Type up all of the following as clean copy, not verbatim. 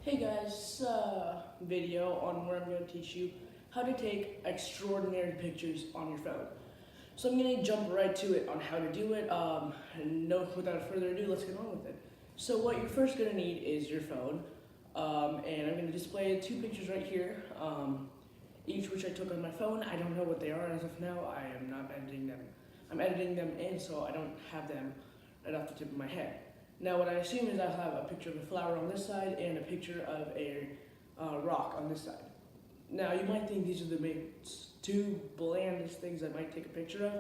Hey guys, video on where I'm going to teach you how to take extraordinary pictures on your phone. So I'm going to jump right to it on how to do it, and without further ado, let's get on with it. So what you're first going to need is your phone, and I'm going to display two pictures right here, each which I took on my phone. I don't know what they are as of now. I am not editing them. I'm editing them in, so I don't have them right off the tip of my head. Now what I assume is I'll have a picture of a flower on this side and a picture of a rock on this side. Now you might think these are the two blandest things I might take a picture of,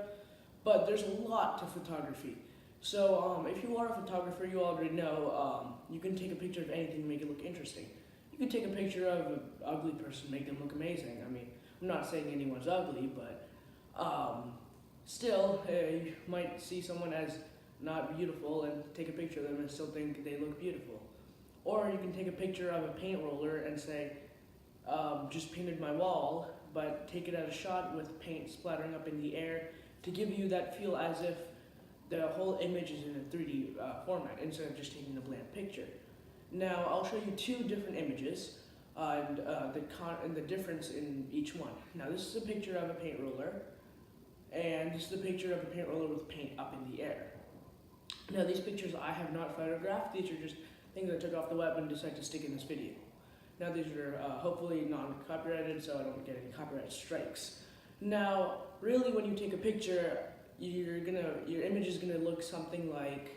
but there's a lot to photography. So if you are a photographer, you already know you can take a picture of anything and make it look interesting. You can take a picture of an ugly person, make them look amazing. I mean, I'm not saying anyone's ugly, but still, you might see someone as not beautiful and take a picture of them and still think they look beautiful. Or you can take a picture of a paint roller and say, just painted my wall, but take it at a shot with paint splattering up in the air to give you that feel as if the whole image is in a 3D format instead of just taking a bland picture. Now I'll show you two different images and the difference in each one. Now this is a picture of a paint roller, and this is a picture of a paint roller with paint up in the air. Now these pictures I have not photographed. These are just things I took off the web and decided to stick in this video. Now these are hopefully non-copyrighted, so I don't get any copyright strikes. Now, really, when you take a picture, your image is gonna look something like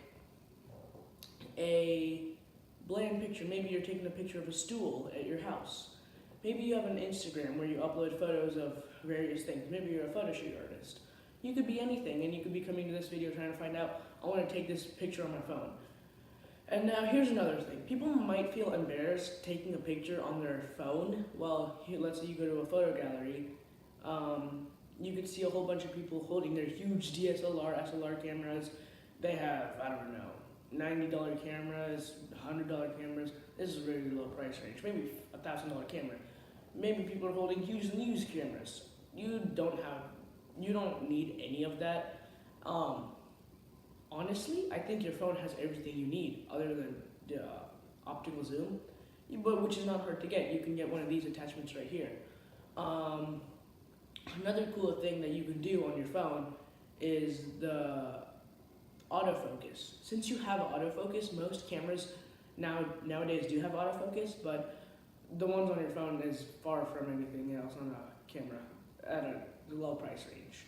a bland picture. Maybe you're taking a picture of a stool at your house. Maybe you have an Instagram where you upload photos of various things. Maybe you're a photo shoot artist. You could be anything, and you could be coming to this video trying to find out, I want to take this picture on my phone. And now here's another thing. People might feel embarrassed taking a picture on their phone. Well, let's say you go to a photo gallery. You could see a whole bunch of people holding their huge DSLR, SLR cameras. They have, I don't know, $90 cameras, $100 cameras. This is a really low price range, maybe $1,000 camera. Maybe people are holding huge news cameras. You don't need any of that. Honestly, I think your phone has everything you need other than the optical zoom, but which is not hard to get. You can get one of these attachments right here. Another cool thing that you can do on your phone is the autofocus. Since you have autofocus, most cameras nowadays do have autofocus, but the ones on your phone is far from anything else on a camera at a low price range.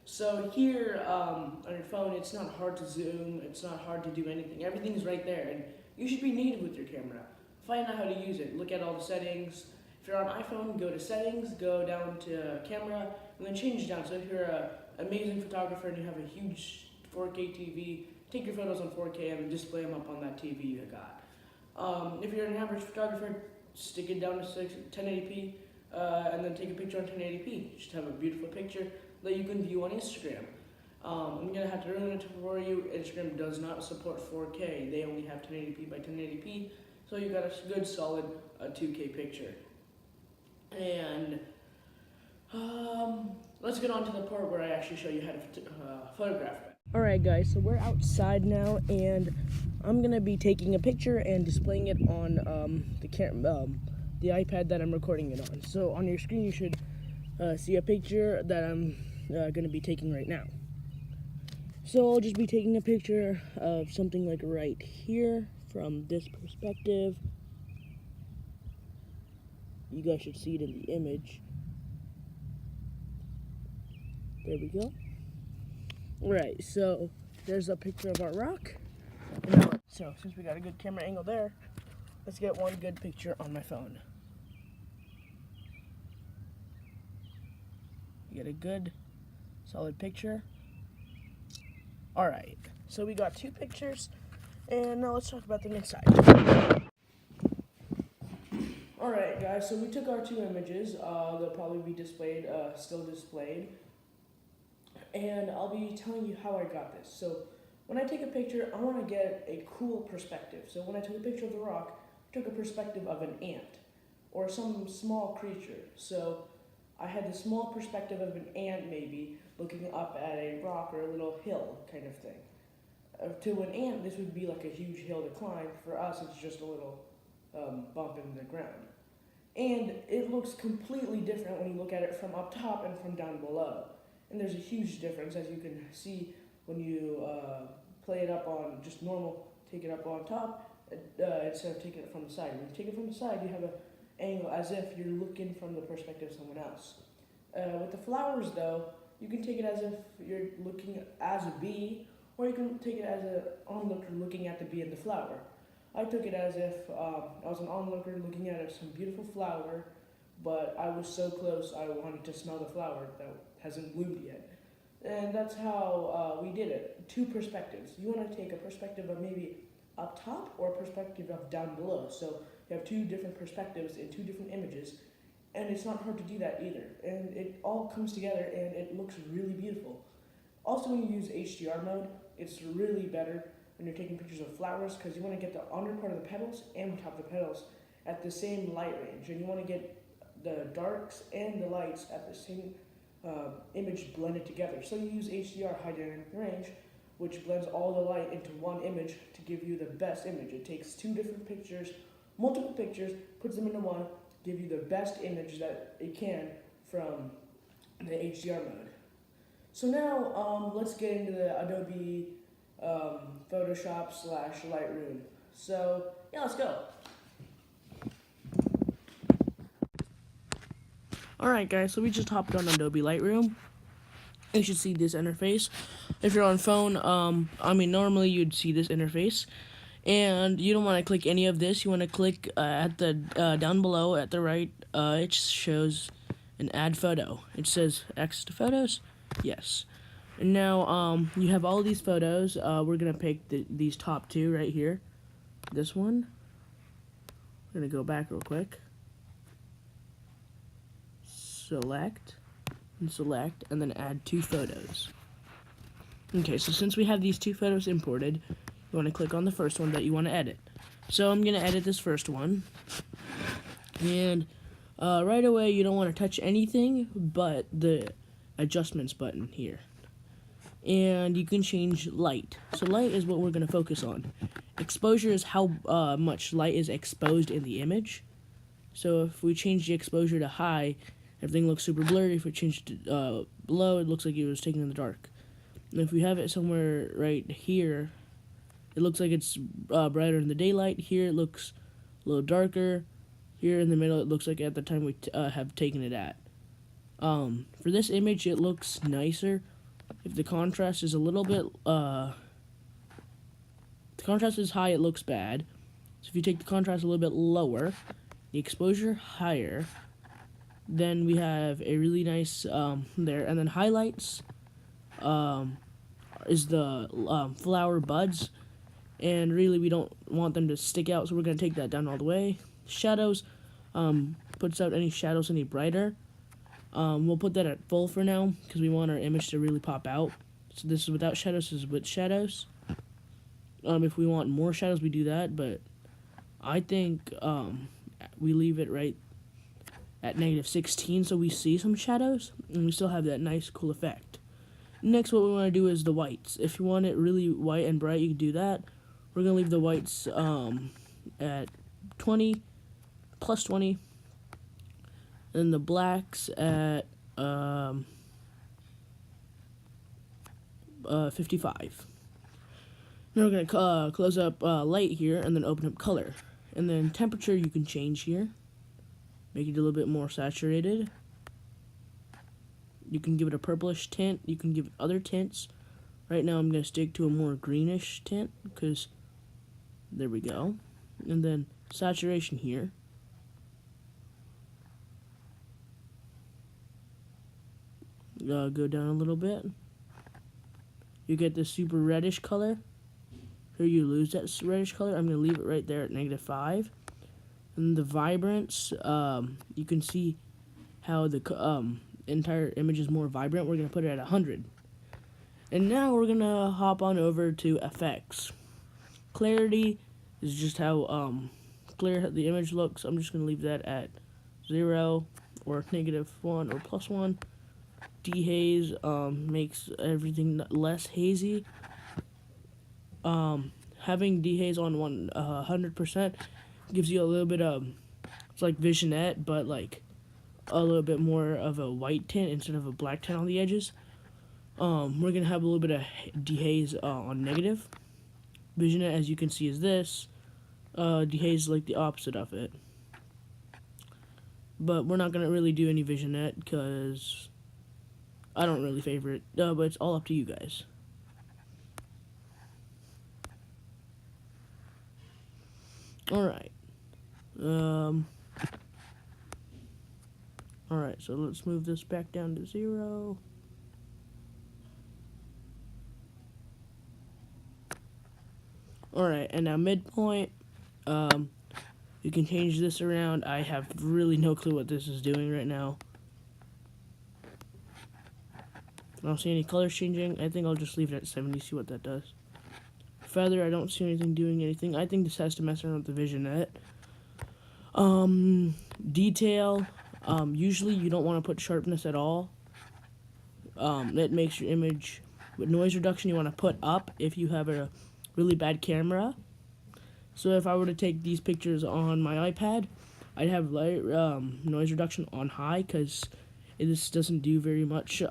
So here on your phone, it's not hard to zoom, it's not hard to do anything. Everything's right there, and you should be native with your camera. Find out how to use it. Look at all the settings. If you're on iPhone, go to settings, go down to camera, and then change down. So if you're an amazing photographer and you have a huge 4K TV, take your photos on 4K and display them up on that TV you got. If you're an average photographer, stick it down to 1080p, and then take a picture on 1080p. Just have a beautiful picture that you can view on Instagram. I'm gonna have to ruin it for you. Instagram does not support 4K. They only have 1080p by 1080p, so you got a good solid 2K picture. And let's get on to the part where I actually show you how to photograph it. Alright guys, so we're outside now, and I'm gonna be taking a picture and displaying it on the iPad that I'm recording it on. So on your screen you should see a picture that I'm going to be taking right now. So I'll just be taking a picture of something like right here from this perspective. You guys should see it in the image. There we go. Right, so there's a picture of our rock. So since we got a good camera angle there, let's get one good picture on my phone. You get a good solid picture. Alright, so we got two pictures, and now let's talk about them inside. Alright guys, so we took our two images. They'll probably be displayed, still displayed. And I'll be telling you how I got this. So when I take a picture, I want to get a cool perspective. So when I took a picture of the rock, I took a perspective of an ant or some small creature. So I had the small perspective of an ant, maybe, looking up at a rock or a little hill kind of thing. To an ant, this would be like a huge hill to climb. For us, it's just a little bump in the ground. And it looks completely different when you look at it from up top and from down below. And there's a huge difference, as you can see when you play it up on just normal, take it up on top, instead of taking it from the side. When you take it from the side, you have an angle as if you're looking from the perspective of someone else. With the flowers, though, you can take it as if you're looking as a bee, or you can take it as an onlooker looking at the bee and the flower. I took it as if I was an onlooker looking at some beautiful flower, but I was so close I wanted to smell the flower that hasn't bloomed yet. And that's how we did it. Two perspectives. You want to take a perspective of maybe up top or a perspective of down below. So you have two different perspectives in two different images, and it's not hard to do that either. And it all comes together and it looks really beautiful. Also, when you use HDR mode, it's really better when you're taking pictures of flowers, because you want to get the under part of the petals and the top of the petals at the same light range, and you want to get the darks and the lights at the same image blended together. So you use HDR, high dynamic range, which blends all the light into one image to give you the best image. It takes two different pictures, multiple pictures, puts them into one, give you the best image that it can from the HDR mode. So now let's get into the Adobe Photoshop / Lightroom. So yeah, let's go. Alright guys, so we just hopped on Adobe Lightroom. You should see this interface. If you're on phone, normally you'd see this interface. And you don't want to click any of this. You want to click at the down below at the right. It shows an add photo. It says access to photos. Yes. And now you have all these photos. We're gonna pick these top two right here. This one. We're gonna go back real quick. Select and select, and then add two photos. Okay, so since we have these two photos imported, you want to click on the first one that you want to edit. So I'm gonna edit this first one, and right away you don't want to touch anything but the adjustments button here. And you can change light. So light is what we're going to focus on. Exposure is how much light is exposed in the image. So if we change the exposure to high, everything looks super blurry. If we change it to low, it looks like it was taken in the dark. And if we have it somewhere right here, it looks like it's brighter in the daylight. Here it looks a little darker. Here in the middle, it looks like at the time we have taken it at. For this image, it looks nicer. If the contrast is a little bit, the contrast is high, it looks bad. So if you take the contrast a little bit lower, the exposure higher, then we have a really nice there. And then highlights is the flower buds, and really we don't want them to stick out, so we're going to take that down all the way. Shadows puts out any shadows any brighter. We'll put that at full for now, because we want our image to really pop out. So this is without shadows, this is with shadows. If we want more shadows, we do that, but I think we leave it right at -16, so we see some shadows, and we still have that nice, cool effect. Next, what we want to do is the whites. If you want it really white and bright, you can do that. We're going to leave the whites at 20, plus 20. And the blacks at 55. Now we're going to close up light here and then open up color. And then temperature you can change here. Make it a little bit more saturated. You can give it a purplish tint. You can give it other tints. Right now I'm going to stick to a more greenish tint, because there we go. And then saturation here. Go down a little bit. You get this super reddish color. Here you lose that reddish color. I'm going to leave it right there at -5. And the vibrance, you can see how the entire image is more vibrant. We're going to put it at 100. And now we're going to hop on over to effects. Clarity is just how clear the image looks. I'm just going to leave that at 0 or -1 or +1. Dehaze makes everything less hazy. Having dehaze on 100% gives you a little bit of, it's like Visionette, but like a little bit more of a white tint instead of a black tint on the edges. We're gonna have a little bit of dehaze on negative. Visionette, as you can see, is this. Dehaze is like the opposite of it. But we're not gonna really do any Visionette because I don't really favor it. But it's all up to you guys. Alright. Alright, so let's move this back down to 0. Alright, and now midpoint. You can change this around. I have really no clue what this is doing right now. I don't see any colors changing. I think I'll just leave it at 70, see what that does. Feather, I don't see anything doing anything. I think this has to mess around with the Visionette. Detail, usually you don't want to put sharpness at all. That makes your image, with noise reduction you want to put up if you have a really bad camera. So if I were to take these pictures on my iPad, I'd have light, noise reduction on high because this doesn't do very much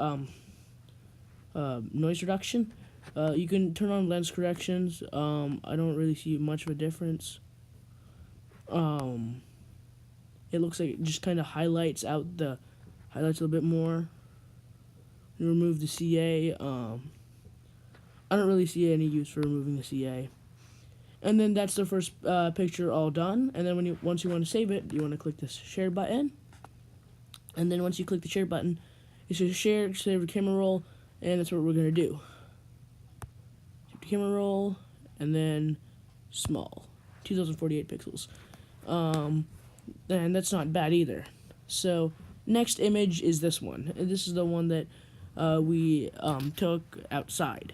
noise reduction. You can turn on lens corrections. I don't really see much of a difference. It looks like it just kind of highlights a little bit more. You remove the CA. I don't really see any use for removing the CA. And then that's the first picture all done. And then once you want to save it, you want to click this share button. And then once you click the share button, it says share, save the camera roll, and that's what we're gonna do. Save the camera roll, and then small, 2048 pixels. And that's not bad either. So next image is this one. And this is the one that we took outside.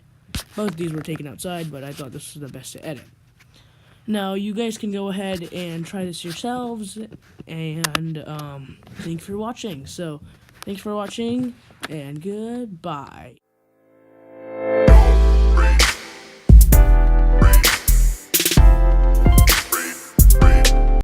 Both of these were taken outside, but I thought this was the best to edit. Now, you guys can go ahead and try this yourselves, and thanks for watching. So, thanks for watching, and goodbye.